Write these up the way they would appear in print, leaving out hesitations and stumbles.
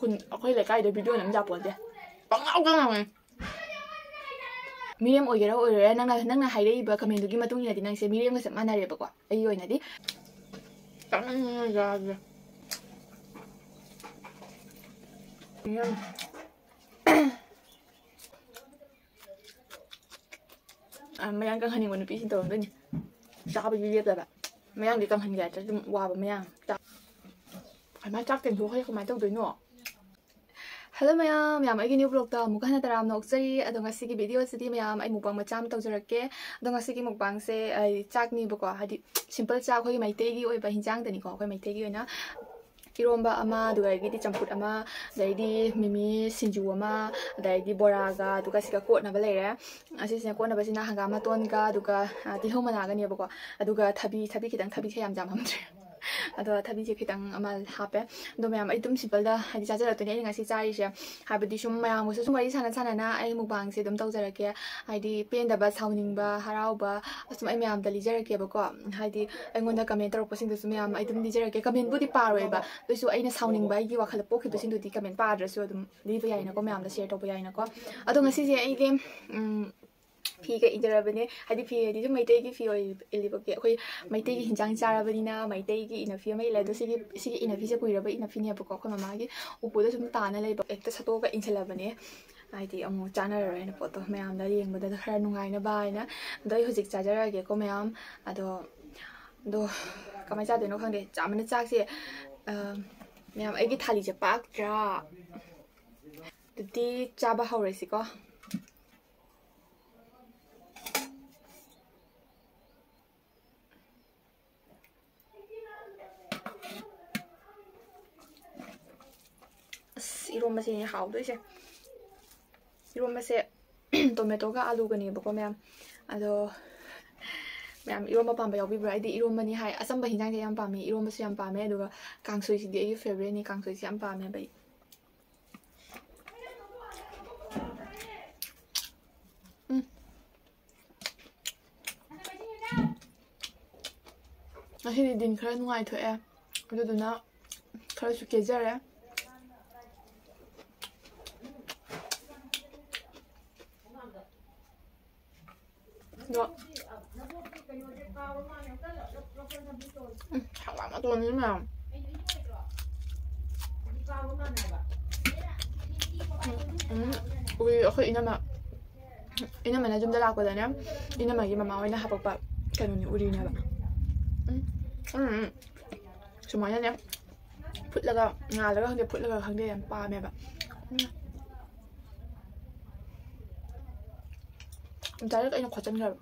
คุณค่อยเลยใกล้เดี๋ยววิดีโอน้ำยาปวดเดี๋ยวปังเอากันไงมีเดียมโอเยอร์โอเยอร์นั่งให้ได้แบบคอมเมนต์ดูกี่มาตุ้งเนี่ยดินั่งเสียมีเดียมก็สามารถได้เลยปะกว่าไอ้ย่อยนะดิปังยาเลยไม่ยังกังหันยังวันนี้พี่สินโตด้วยนี่จ้าไปยืดเลยแบบไม่ยังดีกังหันใหญ่จะว่าแบบไม่ยังจ้าใครมาจักเต็มทุกคนเขามาต้องด้วยเนาะHello mayam ay new vlog ta mukha na taram nok chari adonga sigi video sidi mayam ay mukbang macham tawjarake adonga sigi mukbang se ay chak ni bako hadi simple chak khoi maitei gi oi ba hinjang tani ko khoi maitei gi oina iromba ama dugai gi di champut ama dai di mimi sinju ama dai di bora ga duga sika kot na balere asi se kot na basina hanga ma ton ga duga ti homana ga ni bako aduga thabi kitang thabi khayam jam hamtre Ada tadi je kita amal hape, do mayam itu simpel dah. Hadi caca lah tu ni ngasih cari je. Hape di cuma mayam musuh cuma di sana na. Ay mukbang se dom tahu cara ke. Hadi pen dapat sounding ba, harau ba. Asum ay mayam dali cara ke bako. Hadi ay ngonda comment terus posting tu mayam ay dom di cara ke. Comment budi paru ba. Tu so ay na sounding ba. Iwa kalau pokok posting tu di comment paru. So dom di bayar nak ko mayam dah share tu bayar nak ko. Ado ngasih je ay game. Piga idarabane hadi pi di maitei gi fi oi eliboke khoi maitei gi hinjang charabani maitei gi ina fi mai la do sigi ina fi se kuiraba ina fi ne bako khoi mama gi upu da sum ta na lei ba ekta sato ga inchelabane ai amu chana ra na photo mayam da yeng bada khara nungai na bai na doi hojik chajara ge ko mayam ado do kamai cha de no khangde chamana chak se mayam ai gi thali je pak ja di chaba haure si ko Iroma sih hau tu sih. Iroma sih tomato ka alu ka ni bako mayam. Ado mayam iroma pamba yaw bibra di iroma ni hai asam ba hinjang yang pami iroma sih yang pami aduga kangsoi sih dia favorite ni kangsoi sih yang pami bai. Akhirnya din keren nungai tu ya. Aduh tu na keren suka jar ya. Được. Chẳng lắm tuần như nào. Ui, okay, ina mà chúng ta làm cái này ina mà cái mà ina học bạc cái này uri này bạn. Semuanya nih. Put laga ngal laga dia put laga hang dia yang pa me bạn. Entah ada kau jangan kau.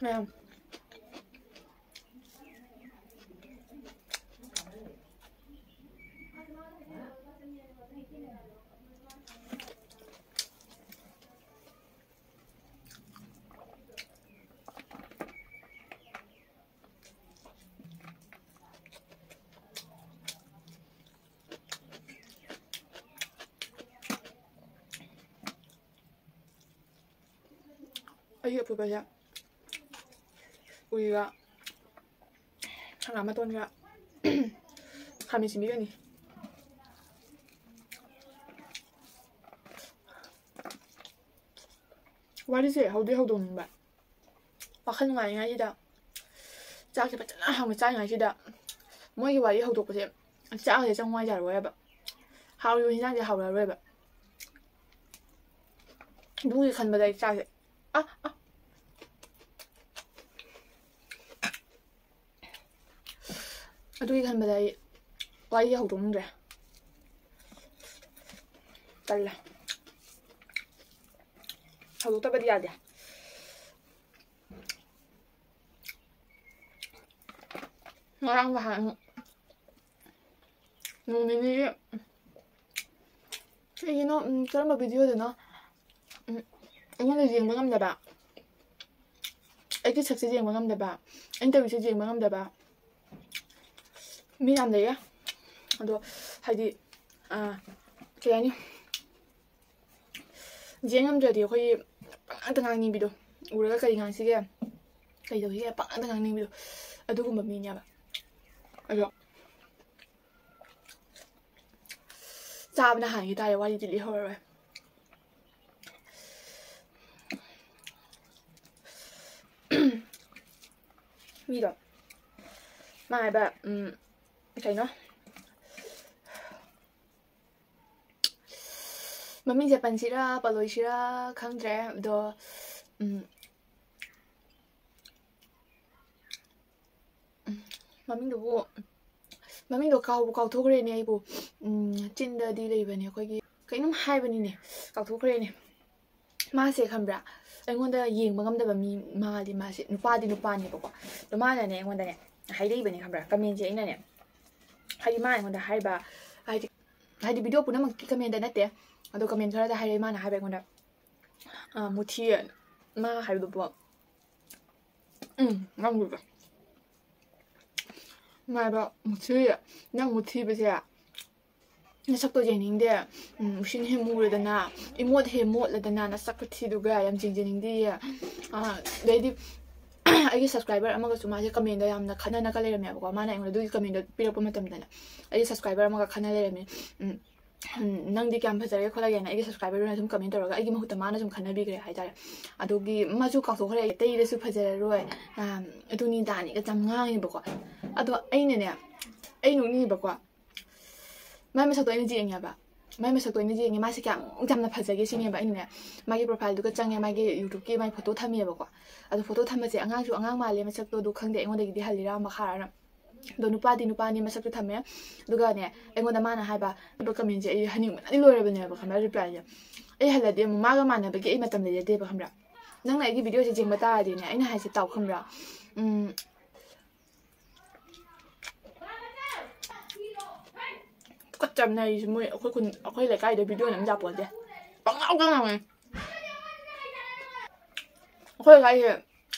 Nah, ayo apa banyak. 우리가 아마 돈가 감이 지미려니 와리세 하우디 하우돈 바 박한 거 아니야 이다 짜게 받잖아 하고 짜게 아시다 뭐이 와리 하우도 보세 짜게 정말 잘 와야 봐 하우 인상이 하우라 왜 봐 누구 간마다 짜게 Aduh kan badai wai hau dong re talla hau ta badi ada ngarang bahan ini no karena video de no ini là riêng ngam da ba ai cái sắc riêng ngam da ba interview riêng ngam da ba 미남 내야 또 하디 그냥 ꯌꯦꯡꯉꯝꯗ꯭ꯔꯗꯤ ꯑꯩꯈꯣꯏ ꯄꯪꯉꯥꯡꯇ ꯉꯥꯡꯅꯤꯡꯕꯤꯗꯣ ꯎꯔꯒ ꯀꯔꯤ ꯉꯥꯡꯁꯤꯒꯦ ꯀꯩꯗꯧꯁꯤꯒꯦ ꯄꯪꯉꯥꯡꯇ ꯉꯥꯡꯅꯤꯡꯕꯤꯗꯣ ꯑꯗꯨꯒꯨꯝꯕ ꯃꯤꯅꯦꯕ ꯑꯗꯣ ꯆꯥꯕꯅ ꯍꯥꯟꯈꯤ ꯇꯥꯔꯦ ꯋꯥꯔꯤꯗꯤ ꯂꯤꯍꯧꯔꯔꯣꯏ 미도 마이바 그이노 ꯃꯃꯤꯡꯁꯦ ꯄꯟꯁꯤꯔꯥ ꯄꯜꯂꯣꯏꯁꯤꯔꯥ ꯈꯪꯗ꯭ꯔꯦ ꯑꯗꯣ ꯃꯃꯤꯡꯗꯣ ꯀꯥꯎꯊꯣꯛꯈ꯭ꯔꯦꯅꯦ ꯑꯩꯕꯨ ꯆꯤꯟꯗꯗꯤ ꯂꯩꯕꯅꯦ ꯑꯩꯈꯣꯏꯒꯤ ꯀꯩꯅꯣꯝ ꯍꯥꯏꯕꯅꯤꯅꯦ ꯀꯥꯎꯊꯣꯛꯈ꯭ꯔꯦꯅꯦ 마세 ꯈꯪꯕ꯭ꯔꯥ ꯑꯩꯉꯣꯟꯗ ꯌꯦꯡꯕ ꯉꯝꯗꯕ ꯃꯤ ꯃꯥꯗꯤ 마세 ꯅꯨꯄꯥꯅꯦꯕꯀꯣ ꯑꯗꯣ ꯃꯥꯅꯅꯦ ꯑꯩꯉꯣꯟꯗꯅꯦ ꯍꯥꯏꯔꯛꯏꯕꯅꯦ ꯈꯪꯕ꯭ꯔꯥ ꯀꯃꯦꯟꯁꯦ ꯑꯩꯅꯅꯦ ꯍꯥꯏꯗꯤ ꯃꯥ ꯑꯩꯉꯣꯟꯗ ꯍꯥꯏꯕ ꯍꯥꯏꯗꯤ ꯚꯤꯗꯤꯑꯣ ꯄꯨꯝꯅꯃꯛꯀꯤ ꯀꯃꯦꯟꯗ ꯅꯠꯇꯦ ꯑꯗꯣ ꯀꯃꯦꯟ ꯈꯔꯗ ꯍꯥꯏꯔꯛꯏ ꯃꯥꯅ ꯍꯥꯏꯕ ꯑꯩꯉꯣꯟꯗ 무티 마 하이도 ꯉꯝꯒꯨꯕ 마이바 무티 ꯅꯪ 무티ꯕꯁꯦ ꯅꯁꯛꯇꯣ ꯌꯦꯡꯅꯤꯡꯗꯦ ꯎꯁꯤꯟ ꯍꯦ ꯃꯨꯔꯗꯅ 이모ꯠ ꯍꯦ ꯃꯣꯠꯂꯗꯅ ꯅꯁꯛ ꯊꯤꯗꯨꯒ ꯌꯥꯝ ꯌꯦꯡꯖꯅꯤꯡꯗꯦ ꯑꯗꯩꯗꯤ ꯑꯩꯒꯤ ꯁꯕꯁꯀ꯭ꯔꯥꯏꯕꯔ ꯑꯃꯒꯁꯨ ꯃꯥꯁꯦ ꯀꯃꯦꯟꯗ ꯌꯥꯝꯅ ꯈꯟꯅꯅꯒ ꯂꯩꯔꯝꯃꯦꯕꯀꯣ ꯃꯥꯅ ꯑꯩꯉꯣꯟꯗ ꯑꯗꯨꯒꯤ ꯀꯃꯦꯟꯗꯣ ꯄꯤꯔꯛꯄ ꯃꯇꯝꯗꯅ ꯑꯩꯒꯤ ꯁꯕꯁꯀ꯭ꯔꯥꯏꯕꯔ ꯑꯃꯒ ꯈꯟꯅ ꯂꯩꯔꯝꯃꯦ ꯅꯪꯗꯤ ꯀꯌꯥꯝ ꯐꯖꯔꯦ ꯈꯣꯠꯂꯒꯦꯅ ꯑꯩꯒꯤ ꯁꯕꯁꯀ꯭ꯔꯥꯏꯕꯔꯗꯨꯅ ꯁꯨꯝ ꯀꯃꯦꯟ ꯇꯧꯔꯒ ꯑꯩꯒꯤ ꯃꯍꯨꯠꯇ ꯃꯥꯅ ꯁꯨꯝ ꯈꯟꯅꯕꯤꯈ꯭ꯔꯦ ꯍꯥꯏꯇꯥꯔꯦ ꯑꯗꯨꯒꯤ ꯃꯥꯁꯨ ꯀꯥꯎꯊꯣꯛꯈ꯭ꯔꯦ ꯇꯩꯔꯁꯨ ꯐꯖꯔꯔꯣꯏ ꯑꯗꯨꯅꯤ ꯗꯥꯅꯤꯒ ꯌꯥꯝ ꯉꯥꯡꯉꯦꯕꯀꯣ ꯑꯗꯣ ꯑꯩꯅꯅꯦ ꯑꯩ ꯅꯣꯛꯅꯤꯡꯉꯦꯕꯀꯣ ꯃꯥꯏ ꯃꯁꯛꯇꯣ ꯑꯩꯅ ꯌꯦꯡꯉꯦꯕ ꯃꯥꯏ ꯃꯁꯛꯇꯣ ꯑꯩꯅ ꯌꯦꯡꯉꯦ ꯃꯥꯁꯦ ꯀꯌꯥꯃꯨꯛ ꯌꯥꯝꯅ ꯐꯖꯒꯦ ꯁꯤꯅꯦꯕ ꯑꯩꯅꯅꯦ ꯃꯥꯒꯤ ꯄ꯭ꯔꯣꯐꯥꯏꯜꯗꯨꯒ ꯆꯪꯉꯦ ꯃꯥꯒꯤ ꯌꯨꯇ꯭ꯌꯨꯕꯀꯤ ꯃꯥꯒꯤ ꯐꯣꯇꯣ ꯊꯝꯃꯦꯕꯀꯣ ꯑꯗꯣ ꯐꯣꯇꯣ ꯊꯝꯕꯁꯦ ꯑꯉꯥꯡꯁꯨ ꯑꯉꯥꯡ ꯃꯥꯜꯂꯦ ꯃꯁꯛꯇꯣ ꯑꯗꯨ ꯈꯪꯗꯦ ꯑꯩꯉꯣꯟꯗꯒꯤꯗꯤ ꯍꯜꯂꯤꯔꯥ ꯃꯈꯥꯔꯥ ꯑꯗꯣ ꯅꯨꯄꯥꯗꯤ ꯅꯨꯄꯥꯅꯤ ꯃꯁꯛꯇꯨ ꯊꯝꯃꯦ ꯑꯗꯨꯒꯅꯦ ꯑꯩꯉꯣꯟꯗ ꯃꯥꯅ ꯍꯥꯏꯕ ꯀꯃꯦꯟꯁꯦ ꯑꯩ ꯍꯟꯅꯤꯡꯕꯅꯗꯤ ꯂꯣꯏꯔꯕꯅꯦꯕ ꯈꯪꯕ꯭ꯔꯥ ꯔꯤꯄ꯭ꯂꯥꯏꯁꯦ ꯑꯩ ꯍꯜꯂꯗꯤ ꯑꯃꯨꯛ ꯃꯥꯒ ꯃꯥꯟꯅꯕꯒꯤ ꯑꯩ ꯃꯇꯝ ꯂꯩꯖꯗꯦꯕ ꯈꯪꯕ꯭ꯔꯥ ꯅꯪꯅ ꯑꯩꯒꯤ ꯚꯤꯗꯤꯑꯣꯁꯦ ꯌꯦꯡꯕ ꯇꯥꯔꯗꯤꯅꯦ ꯑꯩꯅ ꯍꯥꯏꯁꯦ ꯇꯥꯎ ꯈꯪꯕ꯭ꯔꯥ ꯀꯠꯆꯝꯅꯔꯤꯁꯦ ꯃꯣꯏ ꯑꯩꯈꯣꯏ ꯂꯩꯀꯥꯏꯗ ꯚꯤꯗꯤꯑꯣ ꯅꯝ ꯌꯥꯄꯣꯟꯇꯦ ꯄꯪꯉꯥꯎꯗ ꯉꯥꯎꯉꯦ ꯑꯩꯈꯣꯏ ꯂꯩꯀꯥꯏꯁꯦ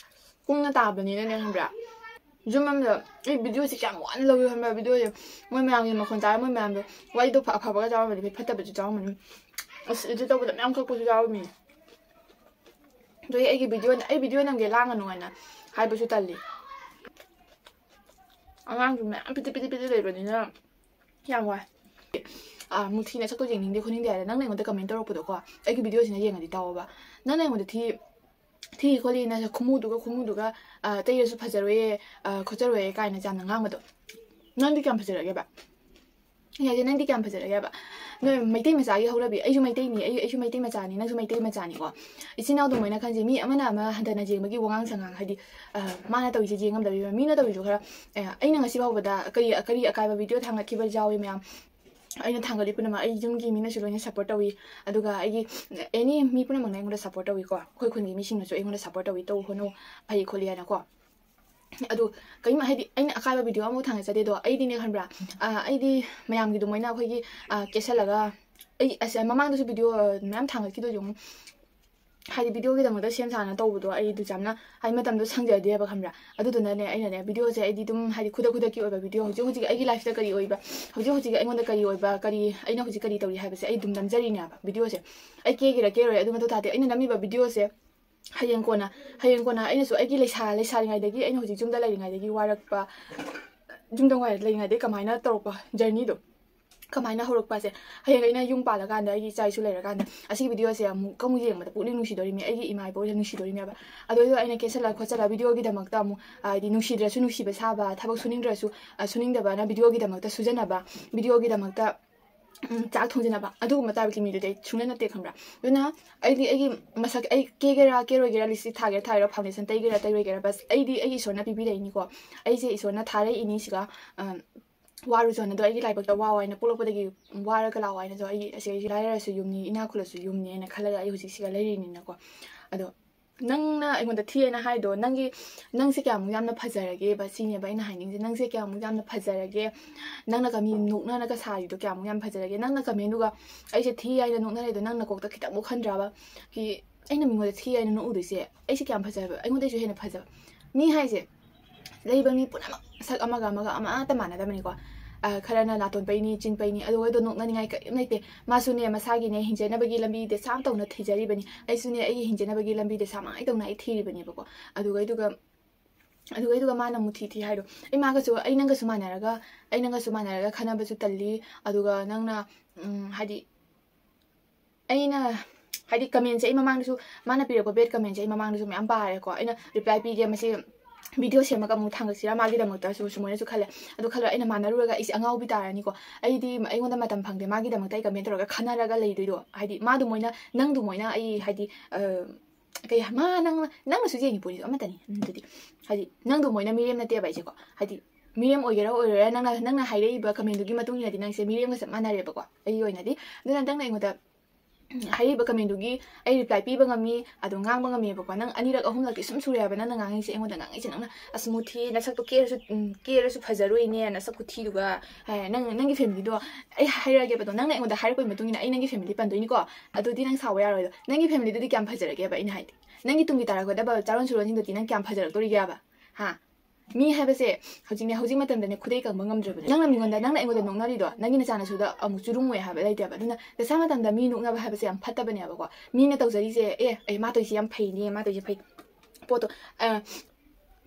ꯀꯨꯡꯅ ꯇꯥꯕꯅꯤꯅꯅꯦ ꯈꯪꯕ꯭ꯔꯥ ꯖꯨꯝ ꯑꯃꯗ ꯑꯩ ꯚꯤꯗꯤꯑꯣꯁꯦ ꯀꯌꯥꯝ ꯋꯥꯅ ꯂꯧꯏ ꯈꯪꯕ꯭ꯔꯥ ꯚꯤꯗꯤꯑꯣꯁꯦ ꯃꯣꯏ ꯃꯌꯥꯝꯒꯤ ꯃꯈꯣꯟ ꯇꯥꯔ ꯃꯣꯏ ꯃꯌꯥꯝꯗꯣ ꯋꯥꯔꯤꯗꯣ ꯑꯐꯕꯒ ꯌꯥꯎꯔꯝꯃꯅꯤ ꯐꯠꯇꯕꯁꯨ ꯌꯥꯎꯔꯝꯃꯅꯤ ꯑꯁ ꯑꯗꯨ ꯇꯧꯕꯗ ꯃꯌꯥꯝ ꯀꯛꯄꯁꯨ ꯌꯥꯎꯔꯝꯃꯤ ꯑꯗꯣ ꯑꯩ ꯚꯤꯗꯤꯑꯣ ꯅꯝꯒꯦ ꯂꯥꯡꯒꯅꯨ ꯍꯥꯏꯅ ꯍꯥꯏꯕꯁꯨ ꯇꯜꯂꯤ ꯑꯉꯥꯡꯁꯨ ꯃꯌꯥꯝ ꯄꯤꯇꯤ ꯂꯩꯕꯅꯤꯅ ꯌꯥꯝ ꯋꯥꯏ ꯃꯨꯊꯤꯅ ꯁꯛꯇꯣ ꯌꯦꯡꯅꯤꯡꯗꯦ ꯈꯣꯠꯅꯤꯡꯗꯦ ꯍꯥꯏꯔꯦ ꯅꯪꯅ ꯑꯩꯉꯣꯟꯗ ꯀꯃꯦꯟ ꯇꯧꯔꯛꯄꯗꯣꯀꯣ ꯑꯩꯒꯤ ꯚꯤꯗꯤꯑꯣꯁꯤꯅ ꯌꯦꯡꯉꯗꯤ ꯇꯥꯎꯑꯣꯕ ꯅꯪꯅ ꯑꯩꯉꯣꯟꯗ ꯊꯤ ꯈꯣꯠꯂꯤꯅ ꯈꯨꯃꯨꯗꯨꯒ ꯇꯩꯔꯁꯨ ꯐꯖꯔꯣꯏꯌꯦ ꯈꯣꯠꯆꯔꯣꯏꯌꯦ ꯀꯥꯏꯅ ꯌꯥꯝꯅ ꯉꯥꯡꯕꯗꯣ ꯅꯪꯗꯤ ꯀꯌꯥꯝ ꯐꯖꯔꯒꯦꯕ ꯌꯥꯏꯁꯦ ꯅꯪꯗꯤ ꯀꯌꯥꯝ ꯐꯖꯔꯒꯦꯕ ꯅꯣꯏ ꯃꯩꯇꯩ ꯃꯆꯥꯒꯤ ꯍꯧꯔꯕꯤ ꯑꯩꯁꯨ ꯃꯩꯇꯩꯅꯤ ꯑꯩꯁꯨ ꯃꯩꯇꯩ ꯃꯆꯥꯅꯤ ꯅꯪꯁꯨ ꯃꯩꯇꯩ ꯃꯆꯥꯅꯤꯀꯣ ꯏꯆꯤꯟ ꯏꯅꯥꯎ ꯑꯗꯨꯃꯥꯏꯅ ꯈꯟꯁꯦ ꯃꯤ ꯑꯃꯅ ꯑꯃ ꯍꯟꯊꯅ ꯌꯦꯡꯕꯒꯤ ꯋꯥꯉꯥꯡ ꯁꯉꯥꯡ ꯍꯥꯏꯗꯤ ꯃꯥꯅ ꯇꯧꯔꯤꯁꯦ ꯌꯦꯡꯉꯝꯗꯕꯤꯕ ꯃꯤꯅ ꯇꯧꯔꯤꯁꯨ ꯈꯔ ꯑꯩꯅ ꯉꯁꯤ ꯐꯥꯎꯕꯗ ꯀꯔꯤ ꯑꯀꯥꯏꯕ ꯚꯤꯗꯤꯑꯣ ꯊꯥꯡꯒꯠꯈꯤꯕ ꯌꯥꯎꯏ ꯃꯌꯥꯝ ꯑꯩꯅ ꯊꯥꯡꯒꯠꯂꯤ ꯄꯨꯝꯅꯃꯛ ꯑꯩ ꯌꯨꯝꯒꯤ ꯃꯤꯅꯁꯨ ꯂꯣꯏꯅ ꯁꯞꯄꯣꯔꯠ ꯇꯧꯏ ꯑꯗꯨꯒ ꯑꯩꯒꯤ ꯑꯦꯅꯤ ꯃꯤ ꯄꯨꯝꯅꯃꯛꯅ ꯑꯩꯉꯣꯟꯗ ꯁꯞꯄꯣꯔꯠ ꯇꯧꯏꯀꯣ ꯑꯩꯈꯣꯏ ꯈꯨꯟꯒꯤ ꯃꯤꯁꯤꯡꯅꯁꯨ ꯑꯩꯉꯣꯟꯗ ꯁꯞꯄꯣꯔꯠ ꯇꯧꯏ ꯇꯧ ꯍꯣꯠꯅꯧ ꯐꯩ ꯈꯣꯠꯂꯤ ꯍꯥꯏꯅꯀꯣ ꯑꯗꯨ ꯀꯩꯝ ꯍꯥꯏꯗꯤ ꯑꯩꯅ ꯑꯀꯥꯏꯕ ꯚꯤꯗꯤꯑꯣ ꯑꯃꯐꯥꯎ ꯊꯥꯡꯒꯠꯆꯗꯦꯗꯣ ꯑꯩꯗꯤꯅꯦ ꯈꯟꯕ꯭ꯔꯥ ꯑꯩꯗꯤ ꯃꯌꯥꯝꯒꯤ ꯑꯗꯨꯃꯥꯏꯅ ꯑꯩꯈꯣꯏꯒꯤ ꯀꯦꯁꯜꯂꯒ ꯑꯩ ꯑꯁ ꯃꯃꯥꯡꯗꯁꯨ ꯚꯤꯗꯤꯑꯣ ꯃꯌꯥꯝ ꯊꯥꯡꯒꯠꯈꯤꯗꯣꯏꯁꯨ ꯑꯃꯨꯛ ꯍꯥꯏꯗꯤ ꯚꯤꯗꯤꯑꯣꯒꯤꯗꯃꯛꯇ ꯁꯦꯝ ꯁꯥꯅ ꯇꯧꯕꯗꯣ ꯑꯩꯗꯨ ꯌꯥꯝꯅ ꯍꯥꯏꯗꯤ ꯃꯇꯝꯗꯣ ꯁꯪꯖꯗꯦꯕ ꯈꯪꯕ꯭ꯔꯥ ꯑꯗꯨꯗꯨꯅꯅꯦ ꯑꯩꯅꯅꯦ ꯚꯤꯗꯤꯑꯣꯁꯦ ꯑꯩꯗꯤ ꯑꯗꯨꯝ ꯍꯥꯏꯗꯤ ꯈꯨꯗꯛꯀꯤ ꯑꯣꯏꯕ ꯚꯤꯗꯤꯑꯣ ꯍꯧꯖꯤꯛ ꯑꯩꯒꯤ ꯂꯥꯏꯐꯇ ꯀꯔꯤ ꯑꯣꯏꯕ ꯍꯧꯖꯤꯛ ꯑꯩꯉꯣꯟꯗ ꯀꯔꯤ ꯑꯣꯏꯕ ꯑꯩꯅ ꯍꯧꯖꯤꯛ ꯀꯔꯤ ꯇꯧꯔꯤ ꯍꯥꯏꯕꯁꯦ ꯑꯩ ꯑꯗꯨꯝ ꯅꯝꯖꯔꯤꯅꯦꯕ ꯚꯤꯗꯤꯑꯣꯁꯦ ꯑꯩ ꯀꯦꯒꯦꯔꯥ ꯀꯦꯔꯣꯏ ꯑꯗꯨ ꯃꯊꯧ ꯇꯥꯗꯦ ꯑꯩꯅ ꯅꯝꯃꯤꯕ ꯚꯤꯗꯤꯑꯣꯁꯦ ꯍꯌꯦꯡ ꯀꯣꯟꯅ ꯑꯩꯅꯁꯨ ꯑꯩꯒꯤ ꯂꯩꯁꯥꯔꯤꯉꯩꯗꯒꯤ ꯑꯩꯅ ꯍꯧꯖꯤꯛ ꯌꯨꯝꯗ ꯂꯩꯔꯤꯉꯩꯗꯒꯤ ꯋꯥꯔꯛꯄ ꯌꯨꯝꯗ ꯂꯩꯔꯤꯉꯩꯗꯒꯤ ꯀꯃꯥꯏꯅ ꯇꯧꯔꯛꯄ ꯖꯔꯅꯤꯗꯣ ꯀꯃꯥꯏꯅ ꯍꯧꯔꯛꯄꯁꯦ ꯍꯌꯦꯡ ꯑꯩꯅ ꯌꯨꯝ ꯄꯥꯜꯂꯀꯥꯟꯗ ꯑꯩꯒꯤ ꯏꯆꯥ ꯏꯁꯨ ꯂꯩꯔꯀꯥꯟꯗ ꯑꯁꯤꯒꯤ ꯚꯤꯗꯤꯑꯣꯁꯦ ꯑꯃꯨꯛ ꯌꯦꯡꯕꯗ ꯄꯨꯛꯅꯤꯡ ꯅꯨꯡꯁꯤꯗꯣꯔꯤꯃꯤ ꯑꯩꯒꯤ ꯏꯃꯥ ꯏꯄꯥꯍꯣꯏꯁꯦ ꯅꯨꯡꯁꯤꯗꯣꯔꯤꯃꯦꯕ ꯑꯗꯨꯗꯣ ꯑꯩꯅ ꯀꯦꯁꯜꯂ ꯈꯣꯠꯆꯜꯂ ꯚꯤꯗꯤꯑꯣꯒꯤꯗꯃꯛꯇ ꯑꯃꯨꯛ ꯍꯥꯏꯗꯤ ꯅꯨꯡꯁꯤꯗ꯭ꯔꯁꯨ ꯅꯨꯡꯁꯤꯕ ꯁꯥꯕ ꯊꯕꯛ ꯁꯨꯅꯤꯡꯗ꯭ꯔꯁꯨ ꯁꯨꯅꯤꯡꯗꯕꯅ ꯚꯤꯗꯤꯑꯣꯒꯤꯗꯃꯛꯇ ꯁꯨꯖꯟꯅꯕ ꯚꯤꯗꯤꯑꯣꯒꯤꯗꯃꯛꯇ ꯆꯥꯛ ꯊꯣꯡꯖꯤꯟꯅꯕ ꯑꯗꯨꯒꯨꯝꯕ ꯇꯥꯏꯞꯀꯤ ꯃꯤꯗꯨꯗꯤ ꯑꯩ ꯁꯨꯡꯅ ꯅꯠꯇꯦ ꯈꯪꯕ꯭ꯔꯥ ꯑꯗꯨꯅ ꯑꯩꯒꯤ ꯃꯁꯛ ꯑꯩ ꯀꯦꯒꯦꯔꯥ ꯀꯦꯔꯣꯏꯒꯦꯔꯥ ꯂꯤꯞꯁꯇꯤꯛ ꯊꯥꯒꯦꯔꯥ ꯊꯥꯒꯦꯔꯥ ꯐꯥꯎꯟꯗꯦꯁꯟ ꯇꯩꯒꯦꯔꯥ ꯇꯩꯔꯣꯏꯒꯦꯔꯥ ꯕꯁ ꯑꯩꯗꯤ ꯑꯩꯒꯤ ꯏꯁꯣꯔꯅ ꯄꯤꯕꯤꯔꯛꯏꯅꯤꯀꯣ ꯑꯩꯁꯦ ꯏꯁꯣꯔꯅ ꯊꯥꯔꯛꯏꯅꯤ ꯁꯤꯒ ꯋꯥꯔꯨꯖꯣꯅꯗꯣ ꯑꯩꯒꯤ ꯂꯥꯏꯕꯛꯇ ꯋꯥꯎ ꯍꯥꯏꯅ ꯄꯣꯛꯂꯛꯄꯗꯒꯤ ꯋꯥꯔꯒ ꯂꯥꯛꯑꯣ ꯍꯥꯏꯅꯁꯨ ꯑꯩ ꯑꯁꯤꯁꯦ ꯂꯥꯏꯔꯔꯁꯨ ꯌꯨꯝꯅꯤ ꯏꯅꯥꯛ ꯈꯨꯜꯂꯁꯨ ꯌꯨꯝꯅꯤ ꯍꯥꯏꯅ ꯈꯜꯂꯒ ꯑꯩ ꯍꯧꯖꯤꯛ ꯁꯤꯒ ꯂꯩꯔꯤꯅꯤꯅꯀꯣ ꯑꯗꯣ ꯅꯪꯅ ꯑꯩꯉꯣꯟꯗ ꯊꯤꯌꯦꯅ ꯍꯥꯏꯗꯣ ꯅꯪꯁꯦ ꯀꯌꯥꯃꯨꯛ ꯌꯥꯝꯅ ꯐꯖꯔꯒꯦꯕ ꯁꯤꯅꯦꯕ ꯑꯩꯅ ꯍꯥꯏꯅꯤꯡꯉꯤꯁꯦ ꯅꯪꯁꯦ ꯀꯌꯥꯃꯨꯛ ꯌꯥꯝꯅ ꯐꯖꯔꯒꯦ ꯅꯪꯅ ꯃꯤ ꯅꯣꯛꯅꯔꯒ ꯁꯥꯔꯤꯗꯣ ꯀꯌꯥꯃꯨꯛ ꯌꯥꯝ ꯐꯖꯔꯒꯦ ꯅꯪꯅ ꯀꯃꯦꯟꯗꯨꯒ ꯑꯩꯁꯦ ꯊꯤ ꯍꯥꯏꯅ ꯅꯣꯛꯅꯔꯤꯗꯣ ꯅꯪ ꯅꯀꯣꯛꯇ ꯈꯤꯇꯪꯃꯨꯛ ꯈꯟꯗ꯭ꯔꯕ ꯑꯩꯅ ꯃꯤꯉꯣꯟꯗ ꯊꯤ ꯍꯥꯏꯅ ꯅꯣꯛꯎꯗꯣꯏꯁꯦ ꯑꯩꯁꯦ ꯀꯌꯥꯝ ꯐꯖꯕ ꯑꯩꯉꯣꯟꯗꯩꯁꯨ ꯍꯦꯟꯅ ꯐꯖꯕ ꯃꯤ ꯍꯥꯏꯁꯦ ꯂꯩꯕ ꯃꯤ ꯄꯨꯝꯅꯃꯛ ꯁꯛ ꯑꯃꯒ ꯑꯃꯠꯇ ꯃꯥꯟꯅꯗꯕꯅꯤꯀꯣ ꯈꯔꯅ ꯅꯥꯇꯣꯟ ꯄꯩꯅꯤ ꯆꯤꯟ ꯄꯩꯅꯤ ꯑꯗꯨꯒ ꯅꯣꯛꯅꯅꯤꯡꯉꯥꯏ ꯀꯔꯤꯝ ꯂꯩꯇꯦ ꯃꯥꯁꯨꯅꯦ ꯃꯁꯥꯒꯤꯅꯦ ꯍꯤꯡꯖꯅꯕꯒꯤ ꯂꯝꯕꯤꯗ ꯁꯥꯝ ꯇꯧꯅ ꯊꯤꯖꯔꯤꯕꯅꯤ ꯑꯩꯁꯨꯅꯦ ꯑꯩꯒꯤ ꯍꯤꯡꯖꯅꯕꯒꯤ ꯂꯝꯕꯤꯗ ꯁꯥꯃꯥꯏ ꯇꯧꯅ ꯑꯩ ꯊꯤꯔꯤꯕꯅꯦꯕꯀꯣ ꯑꯗꯨꯒ ꯃꯥꯅ ꯃꯨꯊꯤ ꯊꯤ ꯍꯥꯏꯗꯣ ꯑꯩ ꯃꯥꯒꯁꯨ ꯑꯩ ꯅꯪꯒꯁꯨ ꯃꯥꯟꯅꯔꯒ ꯈꯟꯅꯕꯁꯨ ꯇꯜꯂꯤ ꯑꯗꯨꯒ ꯅꯪꯅ ꯍꯥꯏꯗꯤ ꯑꯩꯅ ꯍꯥꯏꯗꯤ ꯀꯃꯦꯟꯁꯦ ꯑꯩ ꯃꯃꯥꯡꯗꯁꯨ ꯃꯥꯅ ꯄꯤꯔꯛꯄ ꯕꯦꯠ ꯀꯃꯦꯟꯁꯦ ꯑꯩ ꯃꯃꯥꯡꯗꯁꯨ ꯃꯌꯥꯝ ꯄꯥꯔꯦꯀꯣ ꯑꯩꯅ ꯔꯤꯄ꯭ꯂꯥꯏ ꯄꯤꯒꯦ ꯃꯁꯤ ꯚꯤꯗꯤꯑꯣ ꯁꯦꯝꯃꯒ ꯑꯃꯨꯛ ꯊꯥꯡꯒꯠꯁꯤꯔꯥ ꯃꯥꯒꯤꯗꯃꯛꯇꯁꯨ ꯁꯨꯃꯥꯏꯅꯁꯨ ꯈꯜꯂꯦ ꯑꯗꯨ ꯈꯜꯂꯣ ꯑꯩꯅ ꯃꯥꯟꯅꯔꯨꯔꯒ ꯑꯩꯁꯦ ꯑꯉꯥꯎꯕꯤ ꯇꯥꯔꯅꯤꯀꯣ ꯑꯩꯉꯣꯟꯗ ꯃꯇꯝ ꯐꯪꯗꯦ ꯃꯥꯒꯤꯗꯃꯛꯇ ꯑꯩ ꯀꯃꯦꯟ ꯇꯧꯔꯒ ꯈꯟꯅꯔꯒ ꯂꯩꯗꯣꯏꯗꯣ ꯍꯥꯏꯗꯤ ꯃꯥꯗꯨꯃꯣꯏꯅ ꯅꯪꯗꯨꯃꯣꯏꯅ ꯑꯩ ꯍꯥꯏꯗꯤ ꯀꯩ ꯅꯪꯅꯁꯨ ꯌꯦꯡꯉꯤ ꯄꯣꯠꯁꯤꯁꯨ ꯑꯃꯠꯇꯅꯤ ꯑꯗꯨꯗꯤ ꯍꯥꯏꯗꯤ ꯅꯪꯗꯨꯃꯣꯏꯅ ꯃꯤꯔꯦꯝ ꯅꯠꯇꯦꯕ ꯑꯩꯁꯦꯀꯣ ꯍꯥꯏꯗꯤ ꯃꯤꯔꯦꯝ ꯑꯣꯏꯒꯦꯔꯥ ꯑꯣꯏꯔꯣꯏꯔꯥ ꯅꯪꯅ ꯍꯥꯏꯔꯛꯏꯕ ꯀꯃꯦꯟꯗꯨꯒꯤ ꯃꯇꯨꯡꯏꯟꯅꯗꯤ ꯅꯪꯁꯦ ꯃꯤꯔꯦꯝꯒ ꯆꯞ ꯃꯥꯟꯅꯔꯦꯕꯀꯣ ꯑꯩꯒꯤ ꯑꯣꯏꯅꯗꯤ ꯑꯗꯨꯅ ꯅꯪꯅ ꯑꯩꯉꯣꯟꯗ ꯍꯥꯏꯔꯤꯕ ꯀꯃꯦꯟꯗꯨꯒꯤ ꯑꯩ ꯔꯤꯄ꯭ꯂꯥꯏ ꯄꯤꯕ ꯉꯝꯃꯤ ꯑꯗꯣ ꯉꯥꯡꯕ ꯉꯝꯃꯦꯕꯀꯣ ꯅꯪ ꯑꯅꯤꯔꯛ ꯑꯍꯨꯝꯂꯛꯇꯤ ꯁꯨꯝ ꯁꯨꯔꯦꯕ ꯅꯪꯅ ꯉꯥꯡꯉꯤꯁꯦ ꯑꯩꯉꯣꯟꯗ ꯉꯥꯡꯉꯤꯁꯦ ꯅꯪꯅ ꯑꯁ ꯃꯨꯊꯤ ꯅꯁꯛꯇꯣ ꯀꯦꯔꯁꯨ ꯐꯖꯔꯣꯏꯅꯦ ꯅꯁꯛ ꯈꯨꯊꯤꯗꯨꯒ ꯅꯪꯒꯤ ꯐꯦꯃꯤꯂꯤꯗꯣ ꯑꯩ ꯍꯥꯏꯔꯛꯑꯒꯦꯕꯗꯣ ꯅꯪꯅ ꯑꯩꯉꯣꯟꯗ ꯍꯥꯏꯔꯛꯄꯒꯤ ꯃꯇꯨꯡ ꯏꯟꯅ ꯑꯩ ꯅꯪꯒꯤ ꯐꯦꯃꯤꯂꯤ ꯄꯟꯗꯣꯏꯅꯤꯀꯣ ꯑꯗꯨꯗꯤ ꯅꯪ ꯁꯥꯎꯕ ꯌꯥꯔꯣꯏꯗꯣ ꯅꯪꯒꯤ ꯐꯦꯃꯤꯂꯤꯗꯨꯗꯤ ꯀꯌꯥꯝ ꯐꯖꯔꯒꯦꯕ ꯑꯩꯅ ꯍꯥꯏꯗꯤ ꯅꯪꯒꯤ ꯇꯨꯡꯒꯤ ꯇꯥꯔꯛꯀꯗꯕ ꯆꯥꯔꯣꯟ ꯁꯨꯔꯣꯟꯁꯤꯡꯗꯨꯗꯤ ꯅꯪ ꯀꯌꯥꯝ ꯐꯖꯔꯛꯇꯣꯔꯤꯒꯦꯕ ꯍꯥ ꯃꯤ ꯍꯥꯏꯕꯁꯦ ꯍꯧꯖꯤꯛ ꯃꯇꯝꯗꯅꯦ ꯈꯨꯗꯩ ꯀꯪꯕ ꯉꯝꯗ꯭ꯔꯕꯅꯦ ꯅꯪꯅ ꯑꯩꯉꯣꯟꯗ ꯅꯣꯛꯅꯔꯤꯗꯣ ꯅꯪꯒꯤ ꯅꯆꯥꯅꯁꯨꯗ ꯑꯃꯨꯛ ꯆꯨꯔꯨꯡꯉꯣꯏ ꯍꯥꯏꯕ ꯂꯩꯇꯦꯕ ꯑꯗꯨꯅ ꯗꯁꯥ ꯃꯇꯝꯗ ꯃꯤ ꯅꯣꯛꯅꯕ ꯍꯥꯏꯕꯁꯦ ꯌꯥꯝ ꯐꯠꯇꯕꯅꯦꯕꯀꯣ ꯃꯤꯅ ꯇꯧꯖꯔꯤꯁꯦ ꯑꯩ ꯃꯥ ꯇꯧꯔꯤꯁꯦ ꯌꯥꯝ ꯐꯩꯅꯦ ꯃꯥ ꯇꯧꯔꯤꯁꯦ ꯐꯩ ꯄꯣꯠꯇꯣ